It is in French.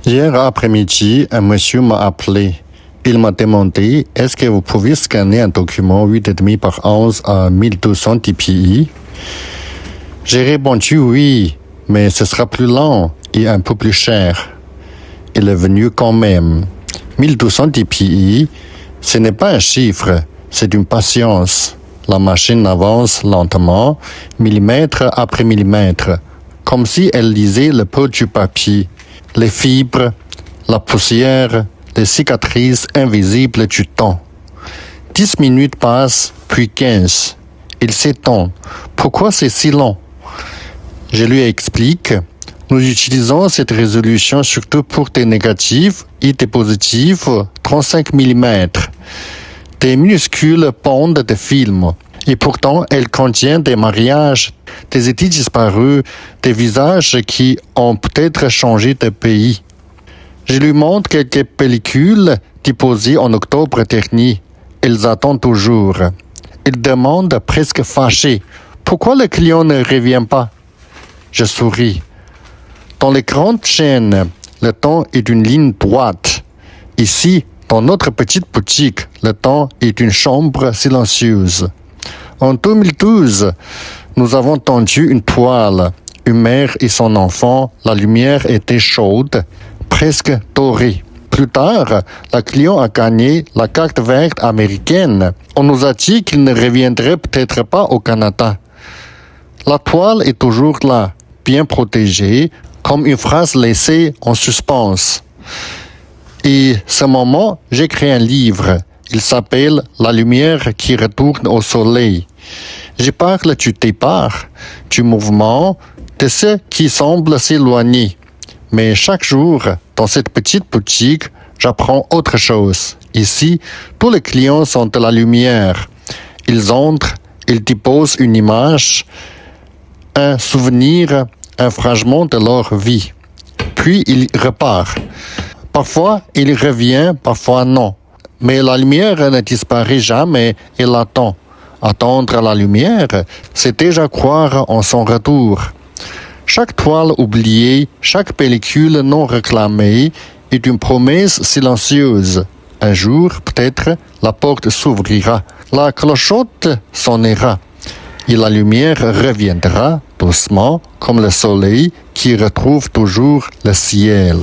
Hier après-midi, un monsieur m'a appelé. Il m'a demandé « Est-ce que vous pouvez scanner un document 8,5 par 11 à 1200 dpi ?» J'ai répondu « Oui, mais ce sera plus lent et un peu plus cher. » Il est venu quand même. 1200 dpi, ce n'est pas un chiffre, c'est une patience. La machine avance lentement, millimètre après millimètre, comme si elle lisait le pot du papier. Les fibres, la poussière, les cicatrices invisibles du temps. 10 minutes passent, puis 15. Il s'étend. Pourquoi c'est si long? Je lui explique. Nous utilisons cette résolution surtout pour des négatifs et des positifs 35 mm. Des minuscules bandes de film. Et pourtant, elle contient des mariages, des idées disparues, des visages qui ont peut-être changé de pays. Je lui montre quelques pellicules déposées en octobre dernier. Elles attendent toujours. Il demande presque fâché. Pourquoi le client ne revient pas? Je souris. Dans les grandes chaînes, le temps est une ligne droite. Ici, dans notre petite boutique, le temps est une chambre silencieuse. En 2012, nous avons tendu une toile. Une mère et son enfant, la lumière était chaude, presque dorée. Plus tard, la client a gagné la carte verte américaine. On nous a dit qu'il ne reviendrait peut-être pas au Canada. La toile est toujours là, bien protégée, comme une phrase laissée en suspens. Et ce moment, j'ai créé un livre. Il s'appelle « La lumière qui retourne au soleil ». Je parle du départ, du mouvement, de ce qui semble s'éloigner. Mais chaque jour, dans cette petite boutique, j'apprends autre chose. Ici, tous les clients sont de la lumière. Ils entrent, ils déposent une image, un souvenir, un fragment de leur vie. Puis ils repartent. Parfois, il revient, parfois non. Mais la lumière ne disparaît jamais, elle attend. Attendre la lumière, c'est déjà croire en son retour. Chaque toile oubliée, chaque pellicule non réclamée est une promesse silencieuse. Un jour, peut-être, la porte s'ouvrira, la clochotte sonnera, et la lumière reviendra doucement comme le soleil qui retrouve toujours le ciel.